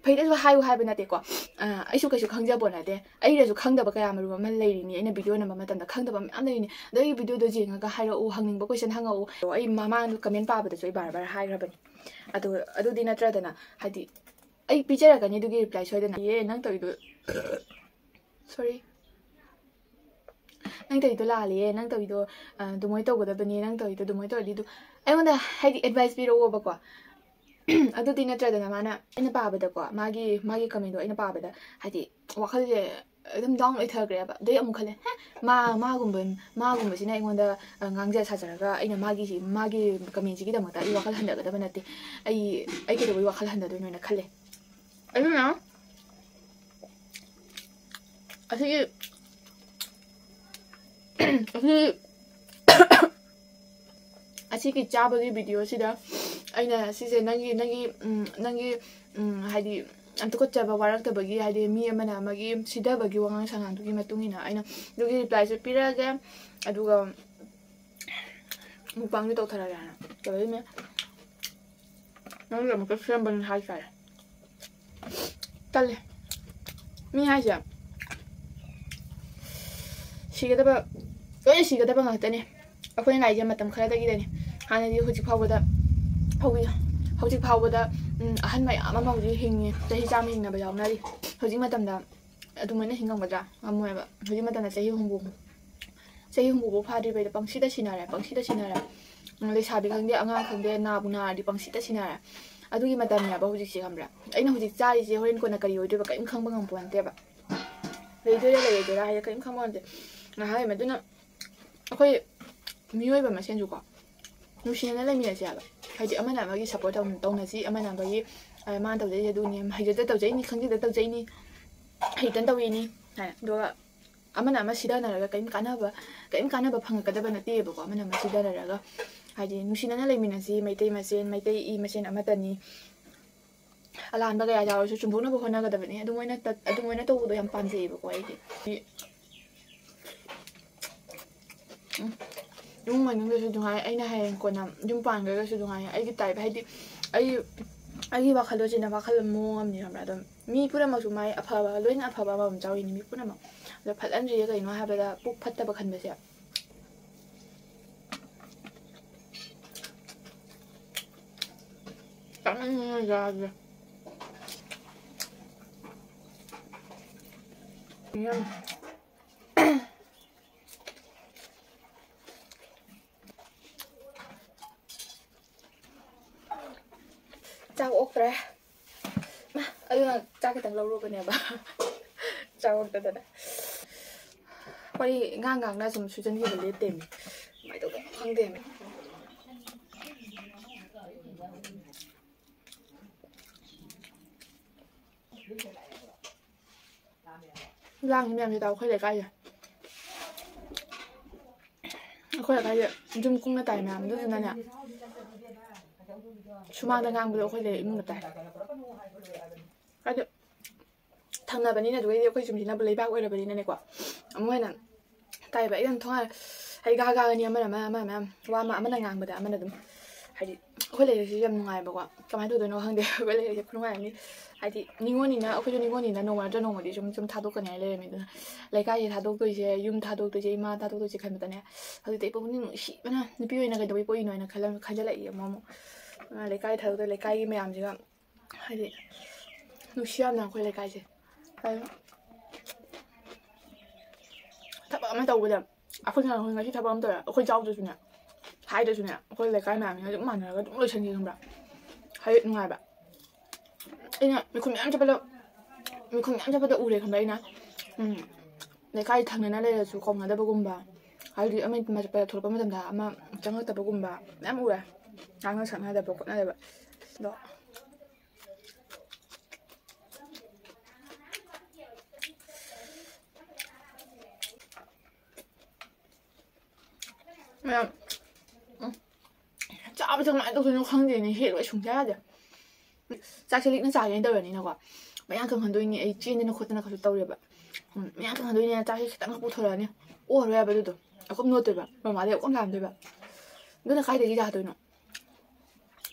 ꯐꯩꯗꯁꯨ ꯍꯥꯏꯌꯨ ꯍꯥꯏꯕ ꯅꯠꯇꯦꯀꯣ ꯑꯩꯁꯨ ꯀꯩꯁꯨ ꯈꯪꯖꯕ ꯅꯠꯇꯦ ꯑꯩꯅꯁꯨ ꯈꯪꯗꯕ ꯀꯌꯥ ꯃꯔꯨꯝ ꯑꯃ ꯂꯩꯔꯤꯅꯤ ꯑꯩꯅ ꯚꯤꯗꯤꯑꯣ ꯅꯝꯕ ꯃꯇꯝꯗ ꯈꯪꯗꯕ ꯃꯌꯥꯝ ꯂꯩꯔꯤꯅꯤ ꯑꯗꯣ ꯑꯩ ꯚꯤꯗꯤꯑꯣꯗꯣ ꯌꯦꯡꯉꯒ ꯍꯥꯏꯔꯛꯎ ꯍꯪꯅꯤꯡꯕ ꯀꯣꯏꯁꯟ ꯍꯪꯉꯛꯎ ꯑꯩ ꯃꯃꯥꯡꯗ ꯀꯃꯦꯟ ꯄꯥꯕꯗꯁꯨ ꯑꯩ ꯕꯥꯔ ꯍꯥꯏꯈ꯭ꯔꯕꯅꯤ ꯑꯗꯨꯗꯤ ꯅꯠꯇ꯭ꯔꯗꯅ ꯍꯥꯏꯗꯤ ꯑꯩ ꯄꯤꯖꯔꯛꯀꯅꯤ ꯑꯗꯨꯒꯤ ꯔꯤꯄ꯭ꯂꯥꯏ ꯁꯣꯏꯗꯅ ꯅꯪ ꯇꯧꯔꯤꯗꯣ ꯁꯣꯔꯤ ꯅꯪ ꯇꯧꯔꯤꯗꯣ ꯂꯥꯜꯂꯦ ꯅꯪ ꯇꯧꯔꯤꯗꯣ ꯑꯗꯨꯃꯥꯏꯅ ꯇꯧꯒꯗꯕꯅꯤ ꯅꯪ ꯇꯧꯔꯤꯗꯣ ꯑꯗꯨꯃꯥꯏꯅ ꯇꯧꯔꯗꯤ ꯑꯩꯉꯣꯟꯗ ꯍꯥꯏꯗꯤ ꯑꯦꯗꯚꯥꯏꯁ ꯄꯤꯔꯛꯑꯣꯕꯀꯣ ꯑꯗꯨꯗꯤ ꯅꯠꯇ꯭ꯔꯗꯅ ꯃꯥꯅ ꯑꯩꯅ ꯄꯥꯕꯗꯀꯣ ꯃꯥꯒꯤ ꯀꯃꯦꯟꯗꯣ ꯑꯩꯅ ꯄꯥꯕꯗ ꯍꯥꯏꯗꯤ ꯋꯥꯈꯜꯁꯦ ꯑꯗꯨꯝ ꯗꯥꯎꯟ ꯑꯣꯏꯊꯈ꯭ꯔꯦꯕ ꯑꯗꯩ ꯑꯃꯨꯛ ꯈꯜꯂꯦ ꯃꯥꯒꯨꯝꯕꯁꯤꯅ ꯑꯩꯉꯣꯟꯗ ꯉꯥꯡꯖ ꯁꯥꯖꯔꯒ ꯑꯩꯅ ꯃꯥꯒꯤ ꯀꯃꯦꯟꯁꯤꯒꯤꯗꯃꯛꯇ ꯑꯩ ꯋꯥꯈꯜ ꯍꯟꯊꯒꯗꯕ ꯅꯠꯇꯦ ꯑꯩ ꯀꯩꯗꯧꯕꯩ ꯋꯥꯈꯜ ꯍꯟꯊꯗꯣꯏꯅꯣꯅꯈꯜꯂꯦ ꯑꯗꯨꯅ ꯑꯁꯤꯒꯤ ꯆꯥꯕꯒꯤ ꯚꯤꯗꯤꯑꯣꯁꯤꯗ ꯑꯩꯅ ꯁꯤꯁꯦ ꯅꯪꯒꯤ ꯍꯥꯏꯗꯤ ꯇꯨꯀꯠꯆꯕ ꯋꯥꯔꯛꯇꯕꯒꯤ ꯍꯥꯏꯗꯤ ꯃꯤ ꯑꯃꯅ ꯑꯃꯒꯤ ꯁꯤꯙꯕꯒꯤ ꯋꯥꯉꯥꯡ ꯁꯉꯥꯡꯗꯨꯒꯤ ꯃꯇꯨꯡ ꯏꯟꯅ ꯑꯩꯅ ꯑꯗꯨꯒꯤ ꯔꯤꯄ꯭ꯂꯥꯏꯁꯨ ꯄꯤꯔꯛꯑꯒꯦ ꯑꯗꯨꯒ ꯃꯨꯛꯕꯥꯡꯁꯨ ꯇꯧꯊꯔꯒꯦ ꯍꯥꯏꯅ ꯇꯧꯔꯤꯅꯦ ꯅꯪꯒꯤ ꯑꯃꯨꯛꯀ ꯁꯦꯝꯕꯅꯤ ꯍꯥꯏꯇꯥꯔꯦ ꯇꯜꯂꯦ ꯃꯤ ꯍꯥꯏꯁꯦ ꯂꯣꯏꯅ ꯁꯤꯒꯗꯕ ꯉꯥꯛꯇꯅꯦ ꯑꯩꯈꯣꯏꯅ ꯉꯥꯏꯁꯦ ꯃꯇꯝ ꯈꯔꯗꯒꯤꯗꯅꯤ ꯍꯥꯟꯅꯗꯤ ꯍꯧꯖꯤꯛ ꯐꯥꯎꯕꯗ ꯑꯍꯟ ꯃꯌꯥꯝ ꯑꯃ ꯍꯧꯖꯤꯛ ꯍꯤꯡꯉꯤ ꯆꯍꯤ 100 ꯍꯤꯡꯅꯕ ꯌꯥꯎꯅꯔꯤ ꯍꯧꯖꯤꯛ ꯃꯇꯝꯗ ꯑꯗꯨꯃꯥꯏꯅ ꯍꯤꯡꯉꯝꯒꯗ꯭ꯔꯥ ꯉꯝꯃꯣꯏꯕ ꯍꯧꯖꯤꯛ ꯃꯇꯝꯗ ꯆꯍꯤ ꯍꯨꯝꯐꯨ ꯐꯥꯗ꯭ꯔꯤꯕꯩꯗ ꯄꯪꯁꯤꯗ ꯁꯤꯟꯅꯔꯦ ꯂꯩꯁꯥꯕꯤ ꯈꯪꯗꯦ ꯑꯉꯥꯡ ꯈꯪꯗꯦ ꯅꯥꯕꯨ ꯅꯥꯔꯗꯤ ꯄꯪꯁꯤꯗ ꯁꯤꯟꯅꯔꯦ ꯑꯗꯨꯒꯤ ꯃꯇꯝꯅꯦꯕ ꯍꯧꯖꯤꯛꯁꯦ ꯈꯪꯕ꯭ꯔꯥ ꯑꯩꯅ ꯍꯧꯖꯤꯛ ꯆꯥꯔꯤꯁꯦ ꯍꯣꯔꯦꯟ ꯀꯣꯟꯅ ꯀꯔꯤ ꯑꯣꯏꯗꯣꯏꯕ ꯀꯔꯤꯝ ꯈꯪꯕ ꯉꯝꯄꯣꯠ ꯅꯠꯇꯦꯕ ꯂꯩꯔꯣꯏꯗꯣꯏꯔꯥ ꯍꯥꯏꯗꯤ ꯀꯔꯤꯝ ꯈꯪꯕ ꯉꯝꯗꯦ ꯉꯥꯏꯍꯥꯛ ꯑꯗꯨꯅ ꯑꯩꯈꯣꯏ ꯃꯤꯑꯣꯏꯕ ꯃꯁꯦꯟꯁꯨꯀꯣ ꯅꯨꯡꯁꯤꯅꯅ ꯂꯩꯃꯤꯟꯅꯁꯦ ꯍꯥꯏꯕ ꯍꯥꯏꯗꯤ ꯑꯃꯅ ꯑꯃꯒꯤ ꯁꯞꯄꯣꯔꯠ ꯇꯧꯅꯁꯤ ꯑꯃꯅ ꯑꯃꯒꯤ ꯃꯥꯅ ꯇꯧꯖꯩꯁꯦ ꯑꯗꯨꯅꯤ ꯍꯩꯖꯗ ꯇꯧꯖꯩꯅꯤ ꯈꯪꯖꯗ ꯇꯧꯖꯩꯅꯤ ꯍꯩꯇꯅ ꯇꯧꯏꯅꯤ ꯍꯥꯏꯅ ꯑꯗꯨꯒ ꯑꯃꯅ ꯑꯃ ꯁꯤꯗꯅꯔꯒ ꯀꯔꯤꯝ ꯀꯥꯟꯅꯕ ꯐꯪꯉꯛꯀꯗꯕ ꯅꯠꯇꯦꯕꯀꯣ ꯑꯃꯅ ꯑꯃ ꯁꯤꯗꯅꯔꯒ ꯍꯥꯏꯗꯤ ꯅꯨꯡꯁꯤꯅꯅ ꯂꯩꯃꯤꯟꯅꯁꯤ ꯃꯩꯇꯩ ꯏ ꯃꯁꯦꯟ ꯑꯃꯠꯇꯅꯤ ꯑꯂꯥꯟꯕ ꯀꯌꯥ ꯌꯥꯎꯔꯁꯨ ꯆꯨꯝꯊꯣꯛꯅꯕ ꯍꯣꯠꯅꯒꯗꯕꯅꯤ ꯑꯗꯨꯃꯥꯏꯅ ꯇꯧꯕꯗꯣ ꯌꯥꯝ ꯄꯥꯝꯖꯩꯌꯦꯕꯀꯣ ꯑꯩꯗꯤ ꯏꯃꯨꯡ ꯃꯅꯨꯡꯗꯁꯨ ꯅꯨꯡꯉꯥꯏ ꯑꯩꯅ ꯍꯌꯦꯡ ꯀꯣꯟꯅ ꯌꯨꯝ ꯄꯥꯟꯈ꯭ꯔꯒꯁꯨ ꯅꯨꯡꯉꯥꯏ ꯑꯩꯒꯤ ꯇꯥꯏꯞ ꯍꯥꯏꯗꯤ ꯑꯩꯒꯤ ꯋꯥꯈꯜꯂꯣꯟꯁꯤꯅ ꯋꯥꯈꯜ ꯃꯑꯣꯡ ꯑꯃꯅꯤ ꯈꯪꯕ꯭ꯔꯥ ꯑꯗꯨꯝ ꯃꯤ ꯄꯨꯝꯅꯃꯛꯁꯨ ꯃꯥꯏ ꯑꯐꯕ ꯂꯣꯏꯅ ꯑꯐꯕ ꯑꯃꯃꯝ ꯆꯥꯎꯔꯤꯅꯤ ꯃꯤ ꯄꯨꯝꯅꯃꯛ ꯑꯗꯣ ꯐꯠꯍꯟꯗ꯭ꯔꯤꯁꯦ ꯀꯩꯅꯣ ꯍꯥꯏꯕꯗ ꯄꯨꯛ ꯐꯠꯇꯕ ꯈꯟꯕꯁꯦ ꯌꯥꯗ꯭ꯔꯦ ꯆꯥꯛ ꯑꯣꯛꯇ꯭ꯔꯦ ꯑꯗꯨꯅ ꯆꯥꯛ ꯈꯤꯇꯪ ꯂꯧꯔꯨꯕꯅꯦꯕ ꯆꯥꯛ ꯑꯣꯛꯇꯗꯅ ꯋꯥꯔꯤ ꯉꯥꯡꯅ ꯁꯨꯝ ꯁꯨꯖꯟꯈꯤꯕ ꯂꯦꯞꯇꯦꯃꯤ ꯀꯃꯥꯏꯅ ꯇꯧꯗꯣꯏꯅꯣ ꯈꯪꯗꯦꯃꯤ ꯂꯥꯡꯉꯤ ꯃꯌꯥꯝꯁꯦ ꯇꯥꯎ ꯑꯩꯈꯣꯏ ꯂꯩꯀꯥꯏꯁꯦ ꯌꯨꯝ ꯀꯨꯡꯅ ꯇꯥꯏ ꯃꯌꯥꯝ ꯑꯗꯨꯗꯨꯅꯅꯦ ꯁꯨꯃꯥꯡꯗ ꯉꯥꯡꯕꯗꯣ ꯑꯩꯈꯣꯏ ꯏꯃꯨꯡꯗ ꯇꯥꯏ ꯍꯥꯏꯗꯤ ꯊꯪꯅꯕꯅꯤꯅ ꯑꯗꯨꯒꯩꯗꯤ ꯑꯩꯈꯣꯏ ꯆꯨꯝꯁꯤꯅꯕꯨ ꯂꯩꯕꯥꯛ ꯑꯣꯏꯔꯕꯅꯤꯅꯅꯦꯀꯣ ꯑꯃꯨꯛ ꯍꯦꯟꯅ ꯇꯥꯏꯕ ꯑꯩ ꯑꯗꯨꯝ ꯊꯣꯡꯉꯥꯏ ꯍꯥꯏꯗꯤ ꯒꯥꯒꯥꯒꯅꯤ ꯑꯃꯅ ꯃꯌꯥꯝ ꯋꯥ ꯑꯃꯅ ꯉꯥꯡꯕꯗ ꯑꯃꯅ ꯑꯗꯨꯝ ꯍꯥꯏꯗꯤ ꯑꯩꯈꯣꯏ ꯂꯩꯔꯤꯁꯤ ꯌꯥꯝ ꯅꯨꯡꯉꯥꯏꯕꯀꯣ ꯀꯃꯥꯏꯅ ꯇꯧꯗꯣꯏꯅꯣ ꯈꯪꯗꯦ ꯑꯩꯈꯣꯏ ꯂꯩꯔꯤꯁꯦ ꯈꯨꯅꯨꯡꯉꯥꯏ ꯍꯥꯏꯗꯤ ꯅꯤꯉꯣꯜꯅꯤꯅ ꯑꯩꯈꯣꯏꯁꯨ ꯅꯤꯉꯣꯜꯅꯤꯅ ꯅꯣꯡꯃ ꯅꯠꯇ꯭ꯔ ꯅꯣꯡꯃꯗꯤ ꯁꯨꯝ ꯊꯥꯗꯣꯛꯀꯅꯤ ꯍꯥꯏ ꯂꯩꯔꯝꯃꯤ ꯑꯗꯨꯅ ꯂꯩꯀꯥꯏꯁꯦ ꯊꯥꯗꯣꯛꯇꯣꯏꯁꯦ ꯌꯨꯝ ꯊꯥꯗꯣꯛꯇꯣꯏꯁꯦ ꯏꯃꯥ ꯊꯥꯗꯣꯛꯇꯣꯏꯁꯦ ꯈꯟꯕꯗꯅꯦ ꯍꯧꯖꯤꯛꯇꯤ ꯑꯩ ꯄꯨꯛꯅꯤꯡ ꯅꯨꯡꯁꯤꯕꯅ ꯅꯨꯄꯤ ꯑꯣꯏꯅ ꯀꯩꯗꯧꯕꯩ ꯄꯣꯛꯏꯅꯣ ꯍꯥꯏꯅ ꯈꯟꯖꯜꯂꯛꯏ ꯑꯃꯨꯛ ꯂꯩꯀꯥꯏ ꯊꯥꯗꯣꯛꯇꯣꯏ ꯂꯩꯀꯥꯏꯒꯤ ꯃꯌꯥꯝꯁꯤꯒ ꯍꯥꯏꯗꯤ ꯅꯨꯡꯁꯤ ꯌꯥꯝꯅ ꯑꯩꯈꯣꯏ ꯂꯩꯀꯥꯏꯁꯦ ꯊꯕꯛ ꯑꯃ ꯇꯧꯕꯗ ꯑꯩꯈꯣꯏꯅ ꯉꯁꯤ ꯊꯕꯛ ꯑꯃ ꯇꯧꯔꯦ ꯑꯩꯈꯣꯏ ꯆꯥꯎꯗ꯭ꯔꯁꯨꯅꯦ ꯍꯥꯏꯗ꯭ꯔꯁꯨꯅꯦ ꯑꯩꯈꯣꯏ ꯂꯩꯀꯥꯏ ꯃꯌꯥꯝꯁꯤꯅ ꯑꯗꯨꯝ ꯃꯥꯟꯅꯔꯒ ꯑꯗꯨꯝ ꯂꯣꯏꯁꯟꯈꯤ ꯈꯪꯕ꯭ꯔꯥ ꯍꯥꯏꯗꯤ ꯅꯨꯡꯉꯥꯏꯕ ꯑꯩꯅ ꯃꯤꯈꯨꯟ ꯃꯌꯥꯝ ꯆꯠꯄꯗ ꯎꯔꯦ ꯈꯪꯕ꯭ꯔꯥ ꯑꯩꯅ ꯂꯩꯀꯥꯏ ꯊꯪꯅꯅ ꯂꯩꯔꯁꯨ ꯀꯧꯅꯗꯕꯒꯨꯝꯕ ꯍꯥꯏꯗꯤ ꯑꯃ ꯆꯠꯄꯗ ꯊꯣꯛꯂꯛꯄ ꯃꯇꯝꯗ ꯑꯃ ꯆꯪꯉꯛꯇꯕꯒꯨꯝꯕ ꯃꯌꯥꯝ ꯎꯔꯦ ꯉꯥꯡꯅ ꯁꯛꯅꯗꯕ ꯈꯣꯠꯅꯗꯕ ꯑꯗꯣ ꯃꯌꯥꯝ ꯆꯥꯕꯁꯦ ꯀꯃꯥꯏꯅ ꯇꯧꯗꯣꯏꯅꯣ ꯈꯪꯗꯦꯅꯦ ꯍꯦꯛꯂꯣꯏ ꯁꯨꯡꯌꯥ ꯌꯥꯗꯦ ꯆꯥꯛꯁꯦ ꯂꯤꯛꯅ ꯆꯥꯒꯦꯅ ꯇꯧꯔꯅꯤꯅꯀꯣ ꯃꯌꯥꯝ ꯀꯪꯍꯟꯗꯣꯏꯅꯤ ꯑꯩ ꯆꯦꯟꯗꯅ ꯈꯣꯠꯇꯅ ꯈꯔꯁꯨ ꯇꯧꯔꯦꯕ ꯃꯌꯥꯝ ꯀꯪꯍꯟꯗꯣꯏꯅꯤꯅ ꯆꯥꯛꯁꯦ ꯈꯤꯇꯪ ꯄꯨꯊꯣꯔꯛꯑꯅꯤ ꯑꯣꯔꯔꯣꯏ ꯍꯥꯏꯕ ꯑꯗꯨꯗꯣ ꯑꯀꯨꯞ ꯅꯣꯠꯇꯣꯏꯕ ꯃꯃꯥꯗꯩ ꯑꯀꯨꯞ ꯂꯥꯝꯗꯣꯏꯕ ꯑꯗꯨꯅ ꯀꯥꯏꯗꯒꯤ ꯌꯥꯗꯣꯏꯅꯣ